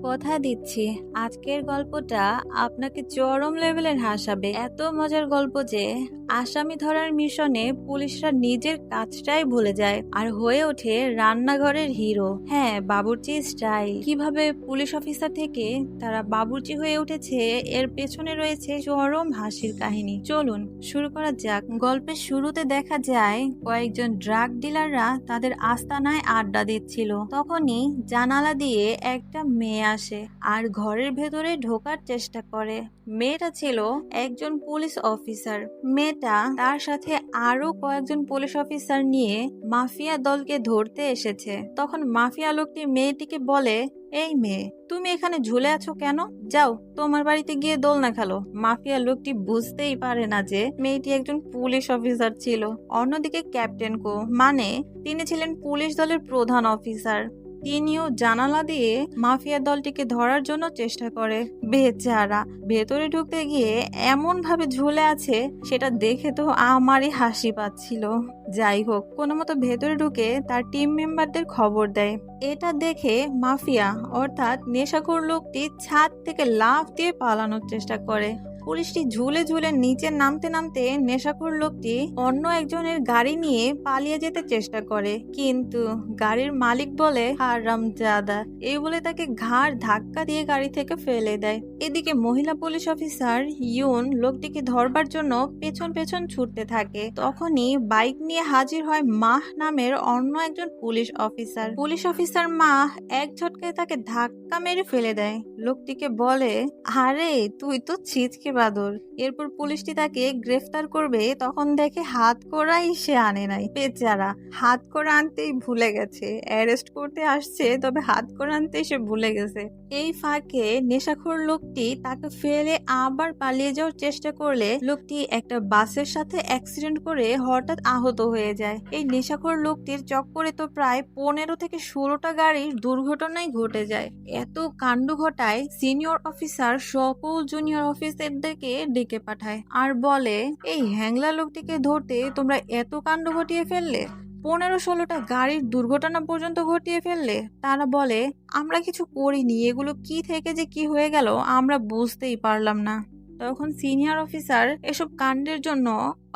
কথা দিচ্ছি আজকের গল্পটা আপনাকে চরম লেভেলের হাসাবে। এত মজার গল্প যে আসামি ধরার মিশনে পুলিশরা নিজের কাজটাই ভুলে যায় আর হয়ে ওঠে রান্নাঘরের হিরো। হ্যাঁ, বাবুর্চি স্টাইল। কিভাবে পুলিশ অফিসার থেকে তারা বাবুর্চি হয়ে উঠেছে এর পেছনে রয়েছে চরম হাসির কাহিনী। চলুন শুরু করা যাক। গল্পের শুরুতে দেখা যায় কয়েকজন ড্রাগ ডিলাররা তাদের আস্তানায় আড্ডা দিচ্ছিল। তখনই জানালা দিয়ে একটা মেয়ে আসে আর ঘরের ভেতরে ঢোকার চেষ্টা করে। মেয়েটা ছিল একজন পুলিশ অফিসার। মেয়েটা তার সাথে আরো কয়েকজন পুলিশ অফিসার নিয়ে মাফিয়া দলকে ধরতে এসেছে। তখন মাফিয়া লোকটি মেয়েটিকে বলে, এই মেয়ে, তুমি এখানে ঝুলে আছো কেন? যাও তোমার বাড়িতে গিয়ে দোলনা খেলো। মাফিয়া লোকটি বুঝতেই পারে না যে মেয়েটি একজন পুলিশ অফিসার ছিল। অন্যদিকে ক্যাপ্টেন কো, মানে তিনি ছিলেন পুলিশ দলের প্রধান অফিসার, তিনিও জানালা দিয়ে মাফিয়া দলটিকে ধরার জন্য চেষ্টা করে। বেচারা ভেতরে ঢুকতে গিয়ে এমন ভাবে ঝুলে আছে, সেটা দেখে তো আমারই হাসি পাচ্ছিল। যাই হোক, কোনো মতো ভেতরে ঢুকে তার টিম মেম্বারদের খবর দেয়। এটা দেখে মাফিয়া অর্থাৎ নেশাখোর লোকটি ছাদ থেকে লাফ দিয়ে পালানোর চেষ্টা করে। পুলিশটি ঝুলে ঝুলে নিচে নামতে নামতে নেশাখোর লোকটি অন্য একজনের গাড়ি নিয়ে পালিয়ে যেতে চেষ্টা করে, কিন্তু গাড়ির মালিক বলে, হারামজাদা, এই বলে তাকে ঘাড় ধাক্কা দিয়ে গাড়ি থেকে ফেলে দেয়। এদিকে মহিলা পুলিশ অফিসার ইউন লোকটিকে ধরবার জন্য পেছন পেছন ছুটতে থাকে। তখনই বাইক নিয়ে হাজির হয় মাহ নামের অন্য একজন পুলিশ অফিসার। পুলিশ অফিসার মাহ এক ঝটকায় তাকে ধাক্কা মেরে ফেলে দেয়। লোকটিকে বলে, আরে তুই তো ছিচকে বাদর। এরপর পুলিশটি তাকে গ্রেফতার করবে, তখন দেখে হাত কড়াই সে আনে নাই। বেচারা হাত কড়া আনতেই ভুলে গেছে। অ্যারেস্ট করতে আসছে, তবে হাত কড়া আনতেই সে ভুলে গেছে। এই ফাঁকে নেশাখোর লোকটি তাকে ফেলে আবার পালিয়ে যাওয়ার চেষ্টা করলে লোকটি একটা বাসের সাথে অ্যাক্সিডেন্ট করে হঠাৎ আহত হয়ে যায়। এই নেশাখোর লোকটির চক্করে তো প্রায় 15 থেকে 16টা গাড়ির দুর্ঘটনাই ঘটে যায়। এত কাণ্ড ঘটায় সিনিয়র অফিসার সকল জুনিয়র অফিসারদেরকে ডেকে পাঠায় আর বলে, এই হ্যাংলা লোকটিকে ধরতে তোমরা এত কাণ্ড ঘটিয়ে ফেললে, 15-16টা গাড়ির দুর্ঘটনা পর্যন্ত ঘটিয়ে ফেললে। তারা বলে, আমরা কিছু করিনি, এগুলো কি থেকে যে কি হয়ে গেল আমরা বুঝতেই পারলাম না। তখন সিনিয়র অফিসার এসব কাণ্ডের জন্য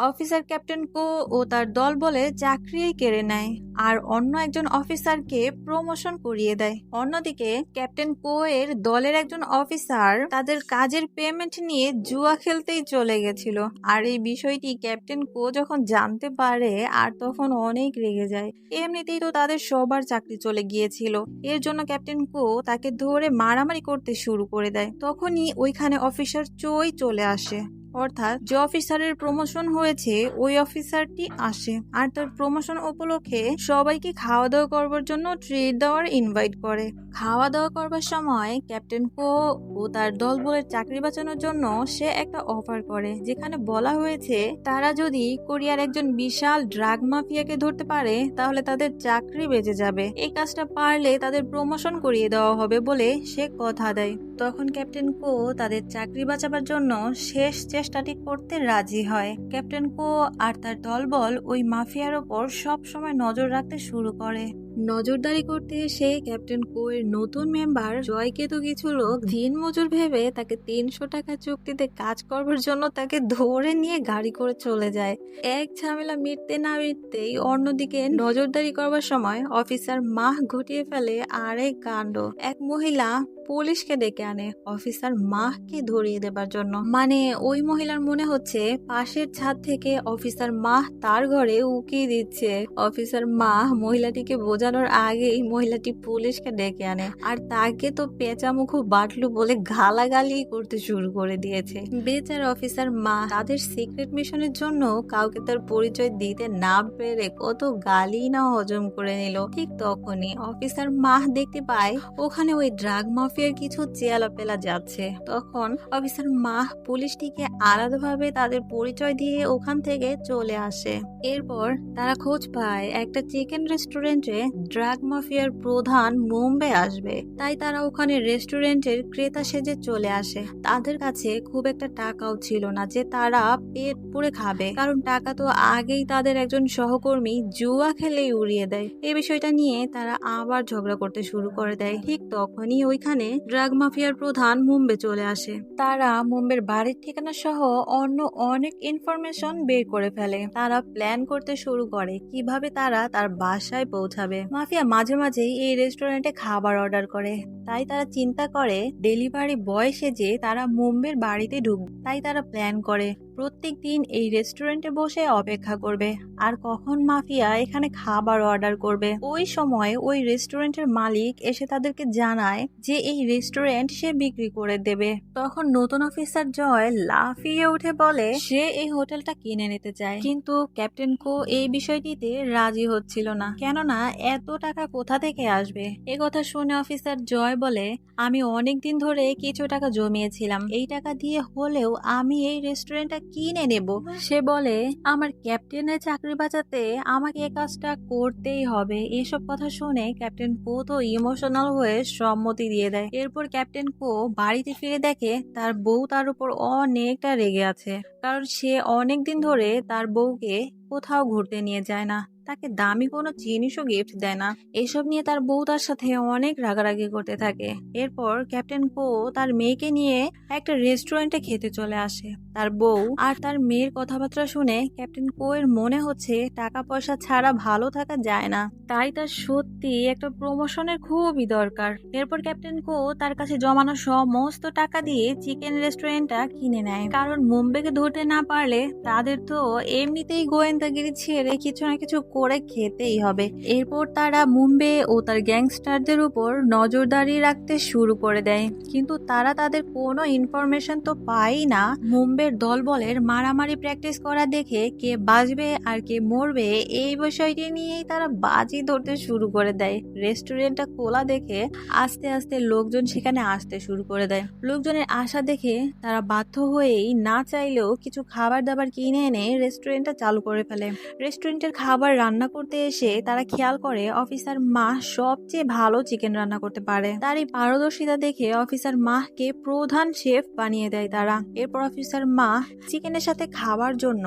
অফিসার ক্যাপ্টেন কো ও তার দল বলে চাকরি কেড়ে নেয় আর অন্য একজন অফিসারকে প্রমোশন করিয়ে দেয়। অন্যদিকে ক্যাপ্টেন কো এর দলের একজন অফিসার তাদের কাজের পেমেন্ট নিয়ে জুয়া খেলতেই চলে গেছিল, আর এই বিষয়টি ক্যাপ্টেন কো যখন জানতে পারে আর তখন অনেক রেগে যায়। এমনিতেই তো তাদের সবার চাকরি চলে গিয়েছিল, এর জন্য ক্যাপ্টেন কো তাকে ধরে মারামারি করতে শুরু করে দেয়। তখনই ওইখানে অফিসার চোই চলে আসে, অর্থাৎ যে অফিসারের প্রমোশন হয়েছে ওই অফিসারটি আসে আর তার প্রমোশন উপলক্ষে সবাইকে খাওয়া দাওয়া করবার জন্য ট্রিট দেওয়ার ইনভাইট করে। খাওয়া দাওয়া করবার সময় ক্যাপ্টেন কো ও তার দল বলে চাকরি বাঁচানোর জন্য সে একটা অফার করে, যেখানে বলা হয়েছে তারা যদি কোরিয়ার একজন বিশাল ড্রাগ মাফিয়াকে ধরতে পারে তাহলে তাদের চাকরি বেঁচে যাবে। এই কাজটা পারলে তাদের প্রমোশন করিয়ে দেওয়া হবে বলে সে কথা দেয়। তখন ক্যাপ্টেন কো তাদের চাকরি বাঁচাবার জন্য শেষ চেষ্টাটি করতে রাজি হয়। ক্যাপ্টেন কো আর তার দলবল ওই মাফিয়ার ওপর সব সময় নজর রাখতে শুরু করে। নজরদারি করতে এসে ক্যাপ্টেন কো এর নতুন মেম্বার জয়কেতু কিছু লোক দিন মজুর ভেবে তাকে 300 টাকা চুক্তিতে কাজ করবার জন্য তাকে ধরে নিয়ে গাড়ি করে চলে যায়। এক ঝামেলা মিটতে না মিটতেই অন্যদিকে নজরদারি করবার সময় অফিসার মাহ ঘটিয়ে ফেলে আরেক কাণ্ড। এক মহিলা পুলিশকে ডেকে আনে অফিসার মাহকে ধরিয়ে দেবার জন্য। মানে ওই মহিলার মনে হচ্ছে পাশের ছাদ থেকে অফিসার মাহ তার ঘরে উকি দিচ্ছে। অফিসার মাহ মহিলাটিকে বোঝানোর আগেই মহিলাটি পুলিশকে ডেকে আনে আর তাকে তো পেঁচামুখো বাটলু বলে গালাগালি করতে শুরু করে দিয়েছে। বেচারা অফিসার মাহ তাদের সিক্রেট মিশনের জন্য কাউকে তার পরিচয় দিতে না পেরে কত গালি না হজম করে নিল। ঠিক তখনই অফিসার মাহ দেখতে পায় ওখানে ওই ড্রাগ মাফিয়ার কিছু চেয়ালাপেলা যাচ্ছে। তখন অফিসার মাহ পুলিশটিকে আলাদাভাবে তাদের পরিচয় দিয়ে ওখান থেকে চলে আসে। এরপর তারা খোঁজ পায় একটা চিকেন রেস্টুরেন্টে ড্রাগ মাফিয়ার প্রধান মুম্বে আসবে, তাই তারা ওখানে রেস্টুরেন্টের ক্রেতা সেজে চলে আসে। তাদের কাছে খুব একটা টাকাও ছিল না যে তারা পেট পুরে খাবে, কারণ টাকা তো আগেই তাদের একজন সহকর্মী জুয়া খেলেই উড়িয়ে দেয়। এই বিষয়টা নিয়ে তারা আবার ঝগড়া করতে শুরু করে দেয়। ঠিক তখনই ওইখানে ড্রাগ মাফিয়ার প্রধান মুম্বে চলে আসে। তারা মুম্বের বাড়ির ঠিকানা সহ অন্য অনেক ইনফরমেশন বের করে ফেলে। তারা প্ল্যান করতে শুরু করে কিভাবে তারা তার বাসায় পৌঁছাবে। মাফিয়া মাঝে মাঝেই এই রেস্টুরেন্টে খাবার অর্ডার করে, তাই তারা চিন্তা করে ডেলিভারি বয় সেজে তারা মুম্বের বাড়িতে ঢুকবে। তাই তারা প্ল্যান করে প্রত্যেক দিন এই রেস্টুরেন্টে বসে অপেক্ষা করবে আর কখন মাফিয়া এখানে খাবার অর্ডার করবে। ওই সময় ওই রেস্টুরেন্টের মালিক এসে তাদেরকে জানায় যে এই রেস্টুরেন্ট সে বিক্রি করে দেবে। তখন নতুন অফিসার জয় লাফিয়ে উঠে বলে সে এই হোটেলটা কিনে নিতে চায়, কিন্তু ক্যাপ্টেন কো এই বিষয়টিতে রাজি হচ্ছিল না, কেননা এত টাকা কোথা থেকে আসবে। এ কথা শুনে অফিসার জয় বলে আমি অনেক দিন ধরে কিছু টাকা জমিয়েছিলাম, এই টাকা দিয়ে হলেও আমি এই রেস্টুরেন্টটা কিনে নেব। সে বলে আমার ক্যাপ্টেনের চাকরি বাঁচাতে আমাকে এই কাজটা করতেই হবে। এসব কথা শুনে ক্যাপ্টেন কো তো ইমোশনাল হয়ে সম্মতি দিয়ে দেয়। এরপর ক্যাপ্টেন কো বাড়িতে ফিরে দেখে তার বউ তার উপর অনেকটা রেগে আছে, কারণ সে অনেক দিন ধরে তার বউকে কোথাও ঘুরতে নিয়ে যায় না, তাকে দামি কোনো জিনিসও গিফট দেয় না। এসব নিয়ে তার বউ তার সাথে অনেক রাগারাগি করতে থাকে। এরপর ক্যাপ্টেন কো তার মেয়েকে নিয়ে একটা রেস্টুরেন্টে খেতে চলে আসে। তার বউ আর তার মেয়ের কথাবার্তা শুনে ক্যাপ্টেন কো এর মনে হচ্ছে টাকা পয়সা ছাড়া ভালো থাকা যায় না, তাই তার সত্যি একটা প্রমোশনের খুবই দরকার। এরপর ক্যাপ্টেন কো তার কাছে জমানো সমস্ত টাকা দিয়ে চিকেন রেস্টুরেন্টটা কিনে নেয়, কারণ মুম্বেকে ধরতে না পারলে তাদের তো এমনিতেই গোয়েন্দাগিরি ছেড়ে কিছু না কিছু করে খেতেই হবে। এরপর তারা মুম্বে ও তার গ্যাংস্টারদের উপর নজরদারি রাখতে শুরু করে দেয়, কিন্তু তারা তাদের কোনো ইনফরমেশন তো পায় না। মুম্বের দলবলের মারামারি প্র্যাকটিস করা দেখে কে বাঁচবে আর কে মরবে এই বিষয়টি নিয়েই তারা বাজি ধরতে শুরু করে দেয়। রেস্টুরেন্টটা খোলা দেখে আস্তে আস্তে লোকজন সেখানে আসতে শুরু করে দেয়। লোকজনের আশা দেখে তারা বাধ্য হয়েই না চাইলেও কিছু খাবার দাবার কিনে এনে রেস্টুরেন্টটা চালু করে ফেলে। রেস্টুরেন্টের খাবার রান্না করতে এসে তারা খেয়াল করে অফিসার মা সবচেয়ে ভালো চিকেন রান্না করতে পারে। তার এই পারদর্শিতা দেখে অফিসার মাকে প্রধান শেফ বানিয়ে দেয় তারা। এরপর অফিসার মা চিকেনের সাথে খাবার জন্য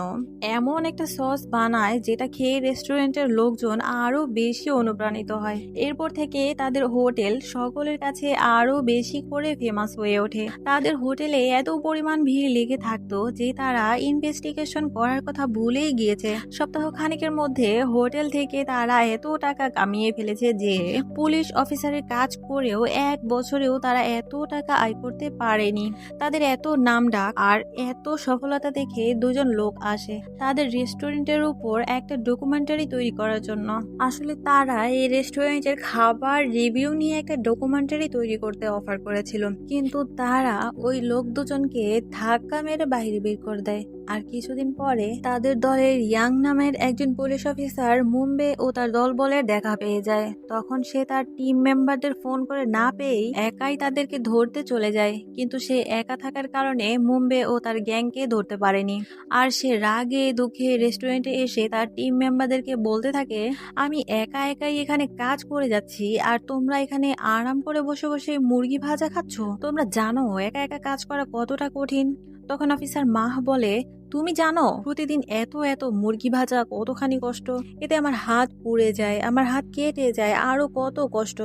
এমন একটা সস বানায় যেটা খেয়ে রেস্টুরেন্টের লোকজন আরো বেশি অনুপ্রাণিত হয়। এরপর থেকে তাদের হোটেল সকলের কাছে আরো বেশি করে ফেমাস হয়ে ওঠে। তাদের হোটেলে এত পরিমাণ ভিড় লেগে থাকতো যে তারা ইনভেস্টিগেশন করার কথা ভুলেই গিয়েছে। সপ্তাহ খানিকের মধ্যে হোটেল থেকে তারা এত টাকা কামিয়ে ফেলেছে যে পুলিশ অফিসারের কাজ করেও 1 বছরেও তারা এত টাকা আয় করতে পারেনি। তাদের এত নামডাক আর এত সফলতা দেখে দুজন লোক আসে তাদের রেস্টুরেন্টের উপর একটা ডকুমেন্টারি তৈরি করার জন্য। আসলে তারা এই রেস্টুরেন্টের খাবার রিভিউ নিয়ে একটা ডকুমেন্টারি তৈরি করতে অফার করেছিল, কিন্তু তারা ওই লোক দুজনকে ধাক্কা মেরে বাইরে বের করে দেয়। আর কিছুদিন পরে তাদের দলের ইয়াং নামের একজন পুলিশ অফিসার মুম্বে ও তার দলবলের দেখা পেয়ে যায়। তখন সে তার টিম মেম্বারদের ফোন করে না পেয়েই একাই তাদেরকে ধরতে চলে যায়, কিন্তু সে একা থাকার কারণে মুম্বে ও তার গ্যাংকে ধরতে পারেনি। আর সে রাগে দুঃখে রেস্টুরেন্টে এসে তার টিম মেম্বারদেরকে বলতে থাকে আমি একা একাই এখানে কাজ করে যাচ্ছি আর তোমরা এখানে আরাম করে বসে বসে মুরগি ভাজা খাচ্ছ। তোমরা জানো একা একা কাজ করা কতটা কঠিন? তখন অফিসার মাহ বলে তুমি জানো প্রতিদিন এত এত মুরগি ভাজা কতখানি কষ্ট, এতে আমার হাত পুড়ে যায়, আমার হাত কেটে যায়, আরো কত কষ্ট।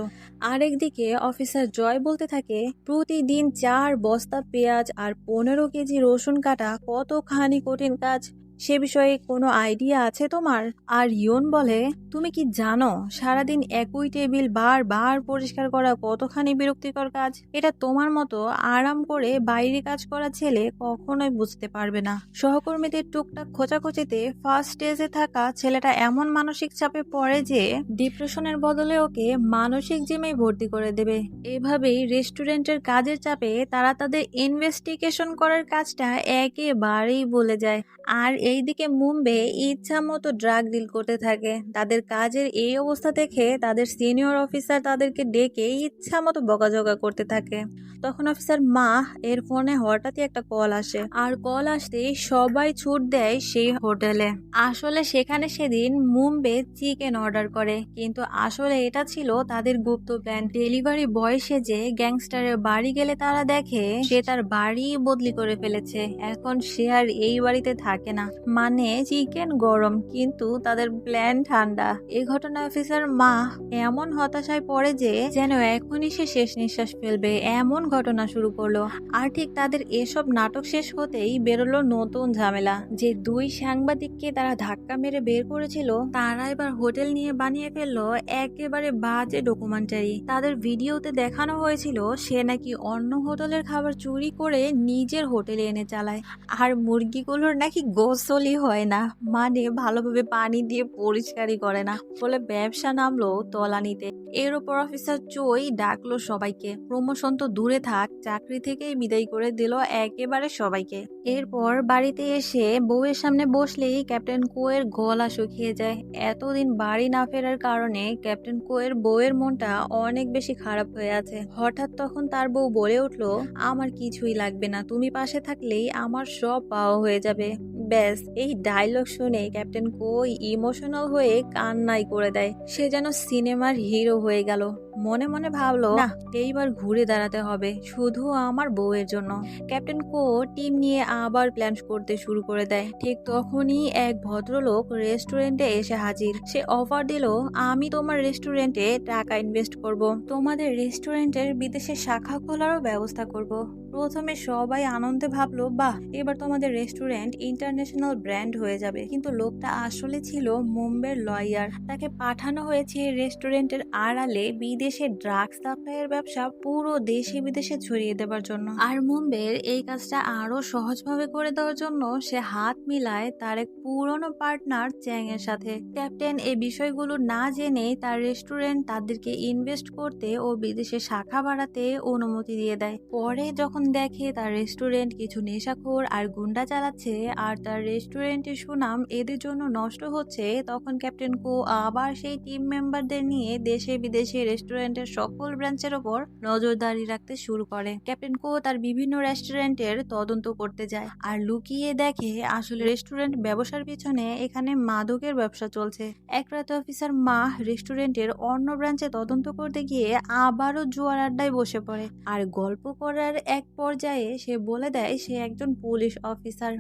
আরেকদিকে অফিসার জয় বলতে থাকে প্রতিদিন 4 বস্তা পেঁয়াজ আর 15 কেজি রসুন কাটা কতখানি কঠিন কাজ, সে বিষয়ে কোনো আইডিয়া আছে তোমার? আর ইয়ন বলে তুমি কি জানো সারাদিন একই টেবিল বারবার পরিষ্কার করা কতখানি বিরক্তিকর কাজ? এটা তোমার মতো আরাম করে বাইরে কাজ করা ছেলে কখনোই বুঝতে পারবে না। সহকর্মীদের টুকটাক খোঁচাখুচিতে ফার্স্ট স্টেজে থাকা ছেলেটা এমন মানসিক চাপে পড়ে যে ডিপ্রেশনের বদলে ওকে মানসিক জিমে ভর্তি করে দেবে। এভাবেই রেস্টুরেন্টের কাজের চাপে তারা তাদের ইনভেস্টিগেশন করার কাজটা একেবারেই ভুলে যায়। আর এইদিকে মুম্বে ইচ্ছা মতো ড্রাগ ডিল করতে থাকে। তাদের কাজের এই অবস্থা দেখে তাদের সিনিয়র অফিসার তাদেরকে ডেকে ইচ্ছা মতো বকাঝকা করতে থাকে। তখন অফিসার মাহ এর ফোনে হঠাৎই একটা কল আসে, আর কল আসতেই সবাই ছুট দেয় সেই হোটেলে। আসলে সেখানে সেদিন মুম্বে চিকেন অর্ডার করে, কিন্তু আসলে এটা ছিল তাদের গুপ্ত প্ল্যান। ডেলিভারি বয় সেজে গ্যাংস্টারের বাড়ি গেলে তারা দেখে সে তার বাড়ি বদলি করে ফেলেছে। এখন সে আর এই বাড়িতে থাকে না। মানে চিকেন গরম কিন্তু তাদের প্ল্যান ঠান্ডা। এই ঘটনায় অফিসার মাহ এমন হতাশায় পড়ে যে যেন এখনই সে শেষ নিঃশ্বাস ফেলবে এমন ঘটনা শুরু করলো। আর ঠিক তাদের এসব নাটক শেষ হতেই বেরোলো নতুন ঝামেলা। যে দুই সাংবাদিককে তারা ধাক্কা মেরে বের করেছিল তারা এবার হোটেল নিয়ে বানিয়ে ফেললো একেবারে বাজে ডকুমেন্টারি। তাদের ভিডিওতে দেখানো হয়েছিল সে নাকি অন্য হোটেলের খাবার চুরি করে নিজের হোটেলে এনে চালায়, আর মুরগিগুলোর নাকি গোসলই হয় না, মানে ভালোভাবে পানি দিয়ে পরিষ্কারই করে না, ফলে ব্যবসা নামলো তলানিতে। এর উপর অফিসার চই ডাকলো সবাইকে। প্রমোশন তো দূরে থাক, চাকরি থেকেই বিদায় করে দিল একেবারে সবাইকে। এরপর বাড়িতে এসে বউয়ের সামনে বসলেই ক্যাপ্টেন কোয়ের গলা শুকিয়ে যায়। এতদিন বাড়ি না ফেরার কারণে ক্যাপ্টেন কোয়ের বউয়ের মনটা অনেক বেশি খারাপ হয়ে আছে। হঠাৎ তখন তার বউ বলে উঠলো, আমার কিছুই লাগবে না, তুমি পাশে থাকলেই আমার সব পাওয়া হয়ে যাবে। ব্যাস, এই ডায়লগ শুনে ক্যাপ্টেন কোই ইমোশনাল হয়ে কান্নাই করে দেয়। সে যেন সিনেমার হিরো হয়ে গেল। মনে মনে ভাবলো, না এইবার ঘুরে দাঁড়াতে হবে শুধু আমার বউয়ের জন্য। ক্যাপ্টেন কো টিম নিয়ে আবার প্ল্যান করতে শুরু করে দেয়। ঠিক তখনই এক ভদ্রলোক রেস্টুরেন্টে এসে হাজির। সে অফার দিল, আমি তোমার রেস্টুরেন্টে টাকা ইনভেস্ট করব, তোমাদের রেস্টুরেন্টের বিদেশে শাখা খোলারও ব্যবস্থা করব। প্রথমে সবাই আনন্দে ভাবলো, বাহ, এবার তোমাদের রেস্টুরেন্ট ইন্টারন্যাশনাল ব্র্যান্ড হয়ে যাবে। কিন্তু লোকটা আসলে ছিল মুম্বের লয়ার। তাকে পাঠানো হয়েছে রেস্টুরেন্টের আড়ালে বিদেশে ড্রাগস সাপ্লাইয়ের ব্যবসা পুরো দেশে বিদেশে ছড়িয়ে দেবার জন্য। আর মুম্বের এই কাজটা আরো সহজভাবে করে দেওয়ার জন্য সে হাত মিলায় তার এক পুরনো পার্টনার চ্যাং এর সাথে। ক্যাপ্টেন এই বিষয়গুলো না জেনে তার রেস্টুরেন্ট তাদেরকে ইনভেস্ট করতে ও বিদেশে শাখা বাড়াতে অনুমতি দিয়ে দেয়। পরে যখন দেখে তার রেস্টুরেন্ট কিছু নেশাখোর আর গুন্ডা চালাচ্ছে আর তার রেস্টুরেন্টের সুনাম এদের জন্য নষ্ট হচ্ছে, তখন ক্যাপ্টেন কো আবার সেই টিম মেম্বারদের নিয়ে দেশে বিদেশে রেস্টুরেন্টের সকল ব্রাঞ্চের ওপর নজরদারি রাখতে শুরু করে। ক্যাপ্টেন কো তার বিভিন্ন রেস্টুরেন্টের তদন্ত করতে যায় আর লুকিয়ে দেখে আসলে রেস্টুরেন্ট ব্যবসার পিছনে এখানে মাদকের ব্যবসা চলছে। এক রাতে অফিসার মাহ রেস্টুরেন্টের অন্য ব্রাঞ্চে তদন্ত করতে গিয়ে আবারও জুয়ার আড্ডায় বসে পড়ে। আর গল্প করার এক পর্যায়ে সে বলে দেয় সে একজন পুলিশ অফিসার।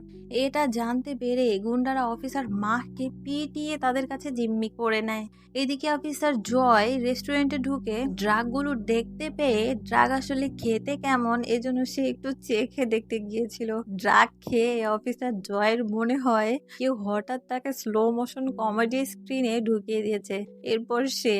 এটা জানতে পেরে গুন্ডারা অফিসার মাহকে পিটিয়ে তাদের কাছে জিম্মি করে নেয়। এদিকে অফিসার জয় রেস্টুরেন্টে ঢুকে ড্রাগগুলো দেখতে পেয়ে ড্রাগ আসলে খেতে কেমন এজন্য সে একটু চেখে দেখতে গিয়েছিল। ড্রাগ খেয়ে অফিসার জয়ের মনে হয় কেউ হঠাৎ তাকে স্লো মোশন কমেডি স্ক্রিনে ঢুকিয়ে দিয়েছে। এরপর সে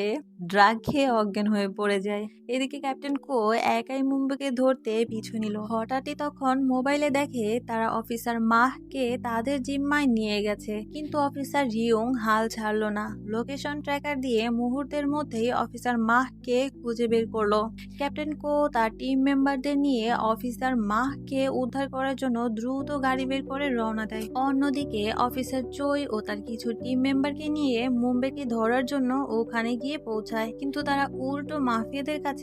ড্রাগ খেয়ে অজ্ঞান হয়ে পড়ে যায়। এদিকে ক্যাপ্টেন কো একাই মুম্বাইকে ধরতে পিছু নিল। হঠাৎই তখন মোবাইলে দেখে তারা অফিসার মাহকে তাদের জিম্মায় নিয়ে গেছে, কিন্তু অফিসার রিয়ং হাল ছাড়লো না। লোকেশন ট্র্যাকার দিয়ে মুহূর্তের মধ্যেই অফিসার মাহকে খুঁজে বের করলো। ক্যাপ্টেন কো তার টিম মেম্বারদের নিয়ে অফিসার মাহকে উদ্ধার করার জন্য দ্রুত গাড়ি বের করে রওনা দেয়। অন্যদিকে অফিসার চই ও তার কিছু টিম মেম্বারকে নিয়ে মুম্বাইকে ধরার জন্য ওখানে গিয়ে পৌঁছায়, কিন্তু তারা উল্টো মাফিয়াদের কাছে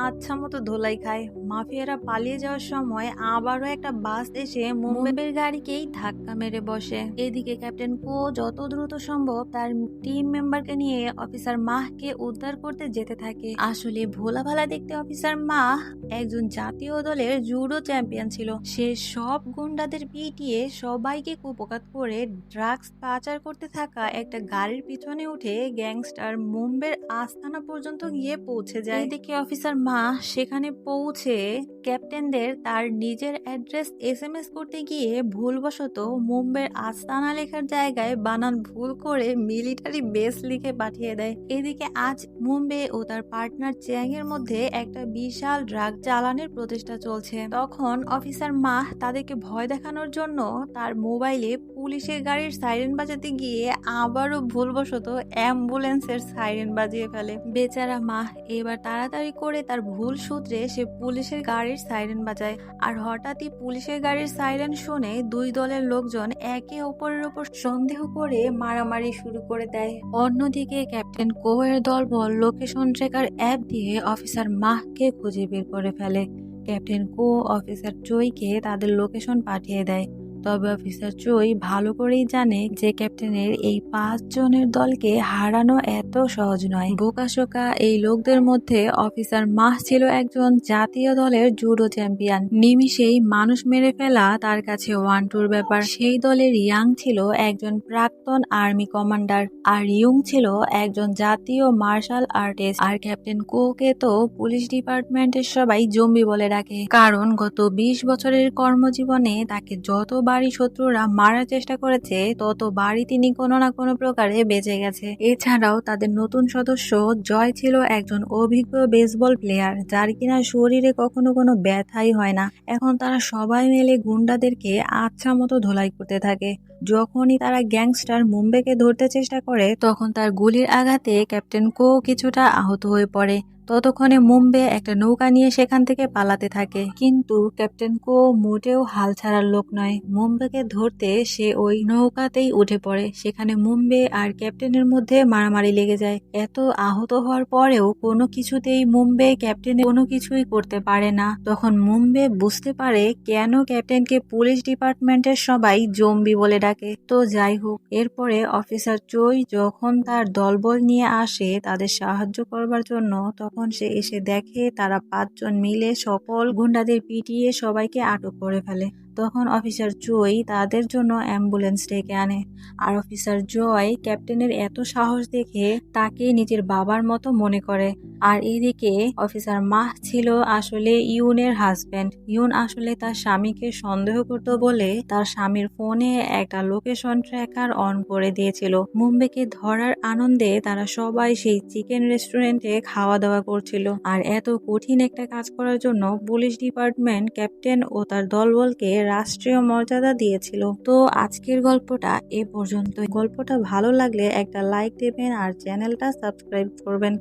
আচ্ছা মতো ধোলাই খায়। মাফিয়ারা পালিয়ে যাওয়ার সময় আবারও একটা বাস এসে মুম্বাইয়ের গাড়িকেই ধাক্কা মেরে বসে। এদিকে ক্যাপ্টেন কো যত দ্রুত সম্ভব তার টিম মেম্বারকে নিয়ে অফিসার মাহকে উদ্ধার করতে যেতে থাকে। আসলে ভোলা ভালা দেখতে অফিসার মাহ একজন জাতীয় দলের জুডো চ্যাম্পিয়ন ছিল। সে সব গুন্ডাদের পিটিয়ে সবাইকে কুপকাত করে ড্রাগস পাচার করতে থাকা একটা গাড়ির পিছনে উঠে গ্যাংস্টার মুম্বের আস্তানা পর্যন্ত গিয়ে পৌঁছে যায়। এদিকে অফিসার মাহ সেখানে পৌঁছে ক্যাপ্টেনদের তার নিজের অ্যাড্রেস SMS করতে গিয়ে ভুলবশত মুম্বের আস্তানা লেখার জায়গায় বানান ভুল করে মিলিটারি বেস লিখে পাঠিয়ে দেয়। এদিকে আজ মুম্বে ও তার পার্টনার চ্যাং এর মধ্যে একটা বিশাল ড্রাগ চালানের প্রচেষ্টা চলছে। তখন অফিসার মাহ তাদেরকে ভয় দেখানোর জন্য তার মোবাইলে পুলিশের গাড়ির সাইরেন বাজাতে গিয়ে আবারও ভুলবশত অ্যাম্বুলেন্সের সাইরেন বাজিয়ে ফেলে। বেচারা মাহ এবার তাড়াতাড়ি করে তার ভুল সূত্রে সে পুলিশের গাড়ির সাইরেন বাজায়। আর হঠাৎই পুলিশের গাড়ির সাইরেন শুনে দুই দলের লোকজন একে অপরের উপর সন্দেহ করে মারামারি শুরু করে দেয়। অন্যদিকে ক্যাপ্টেন কোয়ের দলবল লোকেশন ট্র্যাকার অ্যাপ দিয়ে অফিসার মাহকে খুঁজে বের করে ফেলে। ক্যাপ্টেন কো অফিসার চোইকে তাদের লোকেশন পাঠিয়ে দেয়। তবে অফিসার চোই ভালো করেই জানে যে ক্যাপ্টেনের এই 5 জনের দলকে হারানো এত সহজ নয়। বোকাশোকা এই লোকদের মধ্যে অফিসার মাহ ছিল একজন জাতীয় দলের জুডো চ্যাম্পিয়ন। নিমিষেই মানুষ মেরে ফেলা তার কাছে ওয়ান টুর ব্যাপার। সেই দলের ইয়াং ছিল একজন প্রাক্তন আর্মি কমান্ডার, আর ইয়ং ছিল একজন জাতীয় মার্শাল আর্টিস্ট। আর ক্যাপ্টেন কোকে তো পুলিশ ডিপার্টমেন্টের সবাই জম্বি বলে ডাকে, কারণ গত 20 বছরের কর্মজীবনে তাকে যতবারই শত্রুরা মারার চেষ্টা করেছে ততবারই তিনি কোনো না কোনো প্রকারে বেঁচে গেছে। এছাড়াও তাদের নতুন সদস্য জয় ছিল একজন অভিজ্ঞ বেসবল প্লেয়ার, যার কিনা শরীরে কখনো কোনো ব্যথাই হয় না। এখন তারা সবাই মিলে গুন্ডাদেরকে আচ্ছা মতো ধোলাই করতে থাকে। যখনই তারা গ্যাংস্টার মুম্বেকে ধরতে চেষ্টা করে তখন তার গুলির আঘাতে ক্যাপ্টেন কো কিছুটা আহত হয়ে পড়ে। ততক্ষণে মুম্বে একটা নৌকা নিয়ে সেখান থেকে পালাতে থাকে, কিন্তু ক্যাপ্টেন কো মোটেও হাল ছাড়ার লোক নয়। মুম্বেকে ধরতে সে ওই নৌকাতেই উঠে পড়ে। সেখানে মুম্বে আর ক্যাপ্টেনের মধ্যে মারামারি লেগে যায়। এত আহত হওয়ার পরেও কোনো কিছুতেই মুম্বে ক্যাপ্টেনের কোনো কিছুই করতে পারে না। তখন মুম্বে বুঝতে পারে কেন ক্যাপ্টেনকে পুলিশ ডিপার্টমেন্টের সবাই জম্বি বলে ডাকে। তো যাই হোক, এরপরে অফিসার চোই যখন তার দলবল নিয়ে আসে তাদের সাহায্য করবার জন্য, তখন সে এসে দেখে তারা 5 জন মিলে সকল গুন্ডাদের পিটিয়ে সবাইকে আটক করে ফেলে। তখন অফিসার চোই তাদের জন্য অ্যাম্বুলেন্স ডেকে আনে। আর অফিসার জয় ক্যাপ্টেনের এত সাহস দেখে তাকে নিজের বাবার মতো মনে করে। আর এদিকে অফিসার মাহ ছিল আসলে ইউনের হাজব্যান্ড। ইউন আসলে তার স্বামীকে সন্দেহ করত বলে তার স্বামীর ফোনে একটা লোকেশন ট্র্যাকার অন করে দিয়েছিল। মুম্বেকে ধরার আনন্দে তারা সবাই সেই চিকেন রেস্টুরেন্টে খাওয়া দাওয়া করছিল। আর এত কঠিন একটা কাজ করার জন্য পুলিশ ডিপার্টমেন্ট ক্যাপ্টেন ও তার দলবলকে রাষ্ট্রীয় মর্যাদা দিয়েছিল। তো আজকের গল্পটা এ পর্যন্ত। গল্পটা ভালো লাগলে একটা লাইক দেবেন আর চ্যানেলটা সাবস্ক্রাইব করবেন।